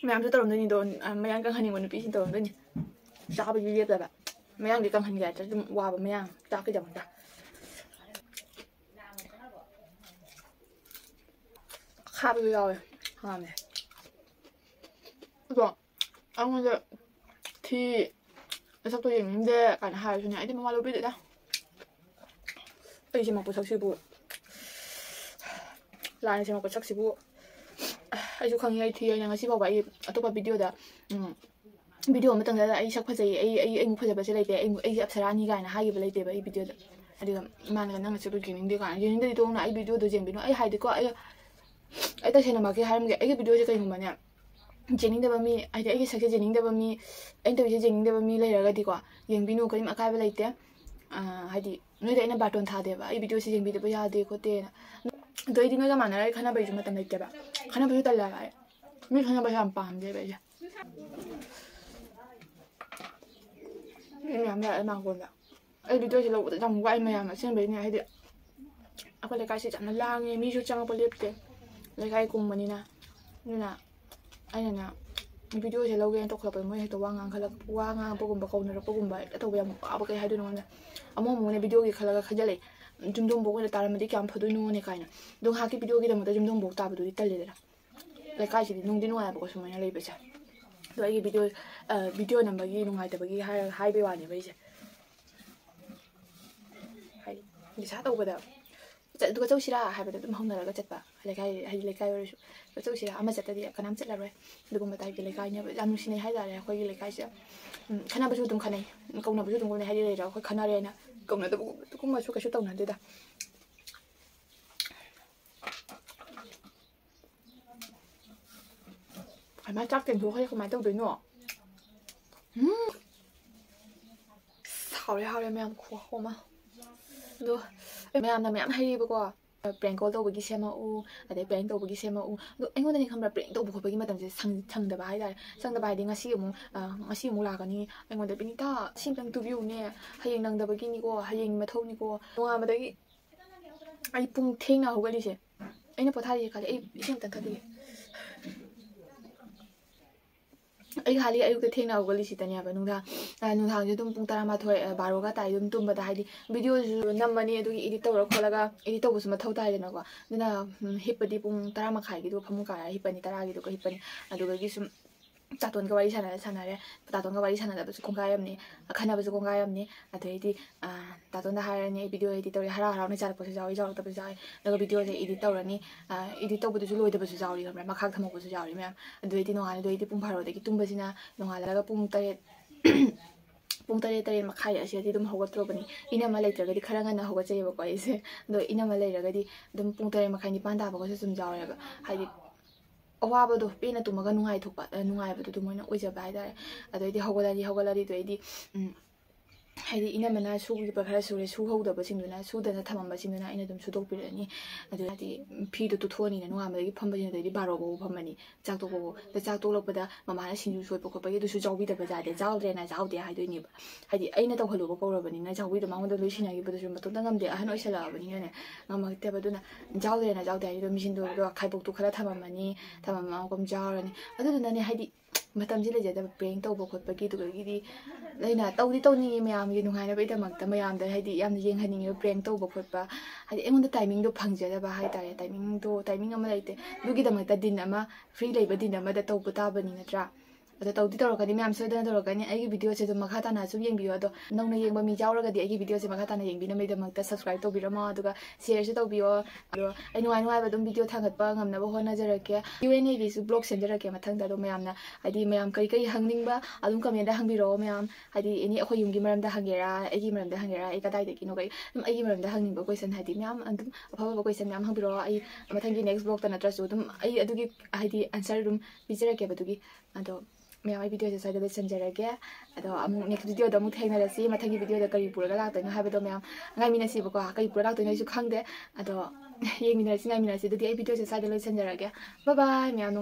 ꯃꯌꯥꯝꯁꯨ ꯇꯧꯔꯝꯗꯣꯏꯅꯤꯗꯣ ꯃꯌꯥꯝ ꯀꯪꯍꯟꯅꯤꯡꯕ ꯅꯨꯄꯤꯁꯤꯡ ꯇꯧꯔꯝꯗꯣꯏꯅꯤ ꯆꯥꯕꯁꯨ ꯂꯦꯞꯇꯕ ꯃꯌꯥꯝꯗꯤ ꯀꯪꯍꯟꯒꯦ ꯍꯥꯏꯕꯗ ꯑꯗꯨꯝ ꯋꯥꯕ ꯃꯌꯥꯝ ꯆꯥꯛꯀꯤꯗꯃꯛꯇ ꯈꯥꯕꯁꯨ ꯌꯥꯎꯋꯦ ꯍꯥꯝꯃꯦ ꯑꯗꯣ ꯑꯩꯉꯣꯟꯗ ꯊꯤ ꯅꯁꯛꯇꯣ ꯌꯦꯡꯅꯤꯡꯗꯦ ꯀꯥꯏꯅ ꯍꯥꯏꯔꯁꯨꯅꯦ ꯑꯩꯗꯤ ꯃꯋꯥ ꯂꯧꯕꯤꯗꯦꯗ ꯑꯩ ꯁꯦꯝꯃꯛꯄ ꯁꯛꯁꯤꯕꯨ ꯂꯥꯏꯅ ꯁꯦꯝꯃꯛꯄ ꯁꯛꯁꯤꯕꯨ ꯑꯩꯁꯨ ꯈꯪꯉꯤ ꯑꯩ ꯊꯤ ꯑꯩꯅ ꯉꯁꯤ ꯐꯥꯎꯕ ꯑꯩ ꯑꯇꯣꯞꯄ ꯚꯤꯗꯤꯑꯣꯗ ꯚꯤꯗꯤꯑꯣ ꯑꯃꯇꯪꯗ ꯑꯩ ꯁꯛ ꯐꯖꯩ ꯑꯩꯃꯨꯛ ꯐꯖꯕꯁꯦ ꯂꯩꯇꯦ ꯑꯩꯒꯤ ꯑꯞꯁꯔꯥꯅꯤ ꯀꯥꯏꯅ ꯍꯥꯏꯈꯤꯕ ꯂꯩꯇꯦꯕ ꯑꯩ ꯚꯤꯗꯤꯑꯣꯗ ꯑꯗꯨꯒ ꯏꯃꯥꯅꯒ ꯅꯪꯅ ꯁꯛꯇꯣ ꯌꯦꯡꯅꯤꯡꯗꯦ ꯀꯥꯏꯅ ꯌꯦꯡꯅꯤꯡꯗꯗꯤ ꯇꯣꯡꯅ ꯑꯩ ꯚꯤꯗꯤꯑꯣꯗꯣ ꯌꯦꯡꯕꯤꯅꯣ ꯑꯩ ꯍꯥꯏꯗꯤꯀꯣ ꯑꯩ ꯇꯁꯦꯡꯅꯃꯛꯀꯤ ꯍꯥꯏꯔꯝꯒꯦ ꯑꯩꯒꯤ ꯚꯤꯗꯤꯑꯣꯁꯦ ꯀꯩꯒꯨꯝꯕꯅꯦ ꯌꯦꯡꯅꯤꯡꯗꯕ ꯃꯤ ꯍꯥꯏꯗꯤ ꯑꯩꯒꯤ ꯁꯛꯁꯦ ꯌꯦꯡꯅꯤꯡꯗꯕ ꯃꯤ ꯑꯩꯅ ꯇꯧꯔꯤꯁꯦ ꯌꯦꯡꯅꯤꯡꯗꯕ ꯃꯤ ꯂꯩꯔꯒꯗꯤꯀꯣ ꯌꯦꯡꯕꯤꯅꯨ ꯀꯔꯤꯝ ꯑꯀꯥꯏꯕ ꯂꯩꯇꯦ ꯍꯥꯏꯗꯤ ꯅꯣꯏꯗ ꯑꯩꯅ ꯕꯥꯔꯇꯣꯟ ꯊꯥꯗꯦꯕ ꯑꯩ ꯚꯤꯗꯤꯑꯣꯁꯦ ꯌꯦꯡꯕꯤꯗꯕ ꯌꯥꯗꯦ ꯈꯣꯠꯇꯦꯅ ꯑꯗꯣ ꯑꯩꯗꯤ ꯅꯣꯏꯒ ꯃꯥꯟꯅꯔ ꯈꯟꯅꯕꯩꯁꯨ ꯃꯇꯝ ꯂꯩꯇꯦꯕ ꯈꯟꯅꯕꯁꯨ ꯇꯜꯂꯦꯕ ꯑꯩ ꯃꯤ ꯈꯟꯅꯕꯁꯦ ꯌꯥꯝ ꯄꯥꯝꯗꯦꯕ ꯑꯩꯁꯦ ꯃꯤ ꯃꯌꯥꯝ ꯂꯥꯛꯑꯦ ꯃꯥꯡꯒꯣꯟꯗ ꯑꯩ ꯚꯤꯗꯤꯑꯣꯁꯦ ꯂꯧꯕꯗ ꯌꯥꯝ ꯋꯥꯏ ꯃꯌꯥꯝ ꯑꯁꯦꯡꯕꯩꯅꯦ ꯍꯥꯏꯗꯤ ꯑꯩꯈꯣꯏ ꯂꯩꯀꯥꯏꯁꯦ ꯌꯥꯝꯅ ꯂꯥꯡꯉꯦ ꯃꯤꯁꯨ ꯆꯪꯉꯛꯄ ꯂꯦꯞꯇꯦ ꯂꯩꯀꯥꯏ ꯀꯨꯡꯕꯅꯤꯅ ꯑꯗꯨꯅ ꯑꯩꯅꯅꯦ ꯚꯤꯗꯤꯑꯣꯁꯦ ꯂꯧꯒꯦꯅ ꯇꯧꯈꯠꯂꯛꯄꯗ ꯃꯣꯏ ꯍꯦꯛꯇ ꯋꯥ ꯉꯥꯡꯉꯛꯄꯒꯨꯝꯕ ꯀꯧꯅꯔꯛꯄꯒꯨꯝꯕ ꯍꯦꯛꯇ ꯇꯧꯕ ꯌꯥꯝ ꯋꯥꯕ ꯀꯩ ꯍꯥꯏꯗꯣꯏꯅꯣ ꯈꯪꯗꯦ ꯑꯃꯨꯛꯅꯦ ꯚꯤꯗꯤꯑꯣꯒꯤ ꯈꯜꯂꯒ ꯈꯟꯖꯤꯜꯂꯛꯏ ꯌꯨꯝꯊꯣꯡꯐꯥꯎ ꯑꯣꯏꯅ ꯇꯥꯔꯝꯃꯗꯤ ꯀꯌꯥꯝ ꯐꯗꯣꯏꯅꯣꯅꯦ ꯀꯥꯏꯅ ꯑꯗꯣ ꯉꯥꯏꯍꯥꯛꯀꯤ ꯚꯤꯗꯤꯑꯣꯒꯤꯗꯃꯛꯇ ꯌꯨꯝꯊꯣꯡꯐꯥꯎ ꯇꯥꯕꯗꯨꯗꯤ ꯇꯜꯂꯦꯗꯅ ꯂꯩꯀꯥꯏꯁꯤꯗꯤ ꯅꯨꯡꯗꯤ ꯅꯨꯡꯉꯥꯏꯕꯀꯣ ꯁꯨꯃꯥꯏꯅ ꯂꯩꯕꯁꯦ ꯑꯗꯣ ꯑꯩꯒꯤ ꯚꯤꯗꯤꯑꯣ ꯅꯝꯕꯒꯤ ꯅꯨꯡꯉꯥꯏꯇꯕꯒꯤ ꯍꯥꯏꯕꯩ ꯋꯥꯅꯦꯕ ꯑꯩꯁꯦ ꯍꯥꯏꯗꯤ ꯅꯤꯁꯥ ꯇꯧꯕꯗ ꯑꯗꯨꯒ ꯆꯧꯁꯤꯔꯥ ꯍꯥꯏꯕꯗ ꯑꯗꯨꯝ ꯍꯧꯅꯔꯒ ꯆꯠꯄ ꯂꯩꯀꯥꯏ ꯍꯥꯏꯗꯤ ꯂꯩꯀꯥꯏ ꯑꯣꯏꯔꯁꯨ ꯆꯧꯁꯤꯔꯥ ꯑꯃ ꯆꯠꯇꯗꯤ ꯀꯅꯥꯝ ꯆꯠꯂꯔꯣꯏ ꯑꯗꯨꯒꯨꯝꯕ ꯇꯥꯏꯞꯀꯤ ꯂꯩꯀꯥꯏꯅꯦꯕ ꯌꯥꯝ ꯅꯨꯡꯁꯤꯅꯩ ꯍꯥꯏꯇꯥꯔꯦ ꯑꯩꯈꯣꯏꯒꯤ ꯂꯩꯀꯥꯏꯁꯦ ꯈꯟꯅꯕꯁꯨ ꯑꯗꯨꯝ ꯈꯟꯅꯩ ꯀꯧꯅꯕꯁꯨ ꯑꯗꯨꯝ ꯀꯧꯅꯩ ꯍꯥꯏꯗꯤ ꯂꯩꯔ ꯑꯩꯈꯣꯏ ꯈꯟꯅꯔꯦꯅ ꯀꯧꯅꯗꯕꯒꯨꯝꯕꯁꯨ ꯀꯩꯁꯨ ꯇꯧꯅꯗꯦꯗ ꯑꯗꯨꯃꯥꯏꯅ ꯆꯥꯛ ꯇꯦꯡꯊꯣꯛꯈ꯭ꯔꯦ ꯀꯃꯥꯏꯅ ꯇꯧꯗꯣꯏꯅꯣ ꯍꯥꯎꯔꯦ ꯃꯌꯥꯝ ꯈꯨꯍꯥꯎ ꯑꯃ ꯑꯗꯣ ꯃꯌꯥꯝꯅ ꯃꯌꯥꯝ ꯍꯩꯌꯦꯕꯀꯣ ꯄ꯭ꯔꯦꯡ ꯀꯣꯜ ꯇꯧꯕꯒꯤ ꯁꯦꯝꯃꯛꯎ ꯑꯗꯩ ꯄ꯭ꯔꯦꯡ ꯇꯧꯕꯒꯤ ꯁꯦꯝꯃꯛꯎ ꯑꯗꯣ ꯑꯩꯉꯣꯟꯗꯅꯤ ꯈꯪꯕ꯭ꯔꯥ ꯄ꯭ꯔꯦꯡ ꯇꯧꯕ ꯈꯣꯠꯄꯒꯤ ꯃꯇꯝꯁꯦ ꯁꯪꯗꯕ ꯍꯥꯏꯇꯥꯔꯦ ꯁꯪꯗꯕ ꯍꯥꯏꯗꯤ ꯉꯁꯤ ꯑꯃꯨꯛ ꯂꯥꯛꯀꯅꯤ ꯑꯩꯉꯣꯟꯗ ꯕꯤꯅꯤꯇꯥ ꯁꯤ ꯑꯝꯇꯪ ꯇꯨꯕꯤꯌꯨꯅꯦ ꯍꯌꯦꯡ ꯅꯪꯗꯕꯒꯤꯅꯤꯀꯣ ꯍꯌꯦꯡ ꯃꯊꯧꯅꯤꯀꯣ ꯅꯣꯡꯉꯥꯟꯕꯗꯒꯤ ꯑꯩ ꯄꯨꯡ ꯊꯦꯡꯅ ꯍꯧꯒꯠꯂꯤꯁꯦ ꯑꯩꯅ ꯄꯣꯊꯥꯔꯤꯁꯦ ꯈꯜꯂꯤ ꯑꯩ ꯏꯁꯤꯡ ꯑꯝꯇꯪ ꯊꯛꯈꯤꯒꯦ ꯑꯩ ꯈꯥꯜꯂꯤ ꯑꯌꯨꯛꯇ ꯊꯦꯡꯅ ꯍꯧꯒꯠꯂꯤꯁꯤꯗꯅꯦꯕ ꯅꯨꯡꯗꯥꯡꯁꯦ ꯑꯗꯨꯝ ꯄꯨꯡ 12 ꯕꯥꯔꯣꯒ ꯇꯥꯏ ꯑꯗꯨꯝ ꯇꯨꯝꯕꯗ ꯍꯥꯏꯗꯤ ꯚꯤꯗꯤꯑꯣꯁꯨ ꯅꯝꯃꯅꯤ ꯑꯗꯨꯒꯤ ꯏꯗꯤꯠ ꯇꯧꯔ ꯈꯣꯠꯂꯒ ꯏꯗꯤꯠ ꯇꯧꯕꯁꯨ ꯃꯊꯧ ꯇꯥꯏꯗꯅꯀꯣ ꯑꯗꯨꯅ ꯍꯤꯞꯄꯗꯤ ꯄꯨꯡ 10:30ꯒꯤꯗꯨ ꯐꯃꯨꯡ ꯀꯥꯔꯒ ꯍꯤꯞꯄꯅꯤ 10:00ꯒꯤꯗꯨꯒ ꯍꯤꯞꯄꯅꯤ ꯑꯗꯨꯗꯒꯤ ꯁꯨꯝ ꯇꯥꯇꯣꯟꯒ ꯋꯥꯔꯤ ꯁꯥꯟꯅꯔꯦ ꯇꯥꯇꯣꯟꯒ ꯋꯥꯔꯤ ꯁꯥꯟꯅꯗꯕꯁꯨ ꯀꯣꯡꯒꯥꯏ ꯑꯃꯅꯤ ꯈꯟꯅꯕꯁꯨ ꯀꯣꯡꯒꯥꯏ ꯑꯃꯅꯤ ꯑꯗꯩꯗꯤ ꯇꯥꯇꯣꯟꯗ ꯍꯥꯏꯔꯅꯤ ꯑꯩ ꯚꯤꯗꯤꯑꯣ ꯏꯗꯤꯠ ꯇꯧꯔꯦ ꯍꯔꯥꯎꯅ ꯆꯥꯔꯛꯄꯁꯨ ꯌꯥꯎꯏ ꯆꯥꯎꯔꯛꯇꯕꯁꯨ ꯌꯥꯎꯏ ꯑꯗꯨꯒ ꯚꯤꯗꯤꯑꯣꯁꯦ ꯏꯗꯤꯠ ꯇꯧꯔꯅꯤ ꯏꯗꯤꯠ ꯇꯧꯕꯗꯁꯨ ꯂꯣꯏꯗꯕꯁꯨ ꯌꯥꯎꯔꯤ ꯈꯪꯕ꯭ꯔꯥ ꯃꯈꯥ ꯊꯝꯃꯛꯄꯁꯨ ꯌꯥꯎꯔꯤ ꯃꯌꯥꯝ ꯑꯗꯨꯗꯩꯗꯤ ꯅꯣꯡꯉꯥꯜꯂꯗꯩꯗꯤ ꯄꯨꯡ 12ꯗꯒꯤ ꯇꯨꯝꯕꯁꯤꯅ ꯅꯣꯡꯉꯥꯜꯂꯒ ꯄꯨꯡ 7 ꯄꯨꯡ 8 ꯑꯁꯤꯗꯤ ꯑꯗꯨꯝ ꯍꯧꯒꯠꯇ꯭ꯔꯕꯅꯤ ꯏꯅꯝꯃ ꯂꯩꯇ꯭ꯔꯒꯗꯤ ꯈꯔ ꯉꯟꯅ ꯍꯧꯒꯠꯆꯩꯌꯦꯕꯀꯣ ꯑꯩꯁꯦ ꯑꯗꯣ ꯏꯅꯝꯃ ꯂꯩꯔꯒꯗꯤ ꯑꯗꯨꯝ ꯄꯨꯡ 8:30 9 ꯇꯥꯕꯒꯁꯨ ꯑꯗꯨꯝ ꯌꯥꯎꯔꯦꯕ ꯍꯥꯏꯗꯤ ꯑꯋꯥꯕꯗꯣ ꯄꯦꯟꯅ ꯇꯨꯝꯃꯒ ꯅꯨꯡꯉꯥꯏꯕꯗꯣ ꯑꯗꯨꯃꯥꯏꯅ ꯑꯣꯏꯖꯕ ꯍꯥꯏꯇꯥꯔꯦ ꯑꯗꯩꯗꯤ ꯍꯧꯒꯠꯂꯗꯤ ꯑꯗꯩꯗꯤ ꯍꯥꯏꯗꯤ ꯏꯅꯝꯃꯅ ꯁꯨꯈꯤꯕ ꯈꯔ ꯁꯨꯔꯦ ꯁꯨꯍꯧꯗꯕꯁꯤꯡꯗꯨꯅ ꯁꯨꯗꯅ ꯊꯝꯃꯝꯕꯁꯤꯡꯗꯨꯅ ꯑꯩꯅ ꯑꯗꯨꯝ ꯁꯨꯗꯣꯛꯄꯤꯔꯅꯤ ꯑꯗꯨ ꯍꯥꯏꯗꯤ ꯐꯤꯗꯣ ꯇꯨꯊꯣꯛꯑꯅꯤꯅ ꯅꯣꯡꯉꯥꯟꯕꯗꯒꯤ ꯐꯝꯕꯁꯤꯅꯗꯩꯗꯤ ꯕꯥꯔꯣꯐꯥꯎ ꯐꯝꯃꯅꯤ ꯆꯥꯛ ꯇꯣꯛꯄꯐꯥꯎ ꯑꯗ ꯆꯥꯛ ꯇꯣꯛꯂꯛꯄꯗ ꯃꯃꯥꯅ ꯁꯤꯡꯖꯨ ꯁꯣꯠꯄ ꯈꯣꯠꯄꯒꯤ ꯑꯗꯨꯁꯨ ꯆꯥꯎꯕꯤꯗꯕ ꯌꯥꯗꯦ ꯆꯥꯎꯗ꯭ꯔꯦꯅ ꯆꯥꯎꯗꯦ ꯍꯥꯏꯗꯣꯏꯅꯦꯕ ꯍꯥꯏꯗꯤ ꯑꯩꯅ ꯇꯧꯍꯜꯂꯨꯕ ꯀꯧꯔꯕꯅꯤꯅ ꯆꯥꯎꯕꯤꯗꯣ ꯃꯉꯣꯟꯗ ꯂꯣꯏ ꯁꯤꯟꯅꯈꯤꯕꯗꯨꯁꯨ ꯃꯇꯣꯝꯇ ꯉꯝꯗꯦ ꯑꯍꯟ ꯑꯣꯏꯁꯜꯂꯛꯑꯕꯅꯤꯅꯅꯦ ꯉꯝꯃꯛꯇꯦꯕ ꯑꯗꯨꯅ ꯆꯥꯎꯗ꯭ꯔꯦꯅ ꯆꯥꯎꯗꯦ ꯍꯥꯏꯗꯣ ꯃꯤꯁꯤꯟꯗꯣ ꯈꯥꯏꯕꯣꯛꯇꯨ ꯈꯔ ꯊꯝꯃꯝꯃꯅꯤ ꯊꯝꯃꯝꯃꯒ ꯆꯥꯎꯔꯅꯤ ꯑꯗꯨꯗꯨꯅꯅꯦ ꯍꯥꯏꯗꯤ ꯃꯇꯝꯁꯤ ꯂꯩꯖꯗꯕ ꯄ꯭ꯔꯦꯡ ꯇꯧꯕ ꯈꯣꯠꯄꯒꯤ ꯑꯗꯨꯗꯒꯤꯗꯤ ꯂꯩꯅ ꯇꯧꯗꯤ ꯇꯧꯅꯤꯡꯉꯤ ꯃꯌꯥꯝꯒꯤ ꯅꯨꯡꯉꯥꯏꯅꯕꯒꯤꯗꯃꯛꯇ ꯃꯌꯥꯝꯗ ꯍꯥꯏꯗꯤ ꯌꯥꯝꯅ ꯌꯦꯡꯍꯟꯅꯤꯡꯉꯤꯕ ꯄ꯭ꯔꯦꯡ ꯇꯧꯕ ꯈꯣꯠꯄ ꯍꯥꯏꯗꯤ ꯑꯩꯉꯣꯟꯗ ꯇꯥꯏꯃꯤꯡꯗꯣ ꯐꯪꯖꯗꯕ ꯍꯥꯏꯇꯥꯔꯦ ꯇꯥꯏꯃꯤꯡ ꯑꯃ ꯂꯩꯇꯦ ꯑꯗꯨꯒꯤꯗꯃꯛꯇ ꯗꯤꯟ ꯑꯃ ꯐ꯭ꯔꯤ ꯂꯩꯕ ꯗꯤꯟ ꯑꯃꯗ ꯇꯧꯕ ꯇꯥꯕꯅꯤ ꯅꯠꯇ꯭ꯔꯥ ꯑꯗꯣ ꯇꯧꯗꯤ ꯇꯧꯔꯛꯀꯅꯤ ꯃꯌꯥꯝ ꯁꯣꯏꯗꯅ ꯇꯧꯔꯛꯀꯅꯤ ꯑꯩꯒꯤ ꯚꯤꯗꯤꯑꯣꯁꯦ ꯑꯗꯨꯝ ꯃꯈꯥ ꯇꯥꯅ ꯁꯨꯝ ꯌꯦꯡꯕꯤꯌꯣ ꯑꯗꯣ ꯅꯧꯅ ꯌꯦꯡꯕ ꯃꯤ ꯌꯥꯎꯔꯒꯗꯤ ꯑꯩꯒꯤ ꯚꯤꯗꯤꯑꯣꯁꯦ ꯃꯈꯥ ꯇꯥꯅ ꯌꯦꯡꯕꯤꯅꯕꯒꯤꯗꯃꯛꯇ ꯁꯕꯁꯀ꯭ꯔꯥꯏꯕ ꯇꯧꯕꯤꯔꯝꯃꯣ ꯑꯗꯨꯒ ꯁꯦꯌꯔꯁꯨ ꯇꯧꯕꯤꯌꯣ ꯑꯗꯣ ꯑꯩ ꯅꯨꯡꯉꯥꯏꯕ ꯑꯗꯨꯝ ꯚꯤꯗꯤꯑꯣ ꯊꯥꯒꯠꯄ ꯉꯝꯅꯕ ꯍꯣꯠꯅꯖꯔꯛꯀꯦ Q&Aꯒꯤꯁꯨ ꯕ꯭ꯂꯣꯛ ꯁꯦꯝꯖꯔꯛꯀꯦ ꯃꯊꯪꯗ ꯑꯗꯣ ꯃꯌꯥꯝꯅ ꯍꯥꯏꯗꯤ ꯃꯌꯥꯝ ꯀꯔꯤ ꯍꯪꯅꯤꯡꯕ ꯑꯗꯨꯝ ꯀꯃꯦꯟꯗ ꯍꯪꯕꯤꯔꯛꯑꯣ ꯃꯌꯥꯝ ꯍꯥꯏꯗꯤ ꯑꯦꯅꯤ ꯑꯩꯈꯣꯏ ꯌꯨꯝꯒꯤ ꯃꯔꯝꯗ ꯍꯪꯒꯦꯔꯥ ꯑꯩꯒꯤ ꯃꯔꯝꯗ ꯍꯪꯒꯦꯔꯥ ꯑꯩ ꯀꯗꯥꯏꯗꯒꯤꯅꯣ ꯑꯗꯨꯝ ꯑꯩꯒꯤ ꯃꯔꯝꯗ ꯍꯪꯅꯤꯡꯕ ꯀꯣꯏꯁꯟ ꯍꯥꯏꯗꯤ ꯃꯌꯥꯝ ꯑꯗꯨꯝ ꯑꯐꯕ ꯀꯣꯏꯁꯟ ꯃꯌꯥꯝ ꯍꯪꯕꯤꯔꯛꯑꯣ ꯑꯩ ꯃꯊꯪꯒꯤ ꯅꯦꯛꯁ ꯕ꯭ꯂꯣꯛꯇ ꯅꯠꯇ꯭ꯔꯁꯨ ꯑꯗꯨꯝ ꯑꯩ ꯑꯗꯨꯒꯤ ꯍꯥꯏꯗꯤ ꯑꯟꯁꯔ ꯑꯗꯨꯝ ꯄꯤꯖꯔꯛꯀꯦꯕ ꯑꯗꯨꯒꯤ ꯑꯗꯣ ꯃꯌꯥꯝ ꯑꯩ ꯚꯤꯗꯤꯑꯣꯁꯦ ꯁ꯭ꯋꯥꯏꯗ ꯂꯣꯏꯁꯤꯟꯖꯔꯒꯦ ꯑꯗꯣ ꯑꯃꯨꯛ ꯅꯦꯛꯁ ꯚꯤꯗꯤꯑꯣꯗ ꯑꯃꯨꯛ ꯊꯦꯡꯅꯔꯁꯤ ꯃꯊꯪꯒꯤ ꯚꯤꯗꯤꯑꯣꯗ ꯀꯔꯤ ꯄꯨꯔꯒ ꯂꯥꯛꯇꯣꯏꯅꯣ ꯍꯥꯏꯕꯗꯣ ꯃꯌꯥꯝ ꯉꯥꯏꯃꯤꯟꯅꯁꯤꯕꯀꯣ ꯀꯔꯤ ꯄꯨꯔꯒ ꯂꯥꯛꯇꯣꯏꯅꯣ ꯑꯩꯁꯨ ꯈꯪꯗꯦ ꯑꯗꯣ ꯌꯦꯡꯃꯤꯟꯅꯔꯁꯤ ꯉꯥꯏꯃꯤꯟꯅꯔꯁꯤ ꯑꯗꯨꯗꯤ ꯑꯩ ꯚꯤꯗꯤꯑꯣꯁꯦ ꯁ꯭ꯋꯥꯏꯗ ꯂꯣꯏꯁꯤꯟꯖꯔꯒꯦ ꯕꯥꯏ ꯕꯥꯏ ꯃꯌꯥꯝ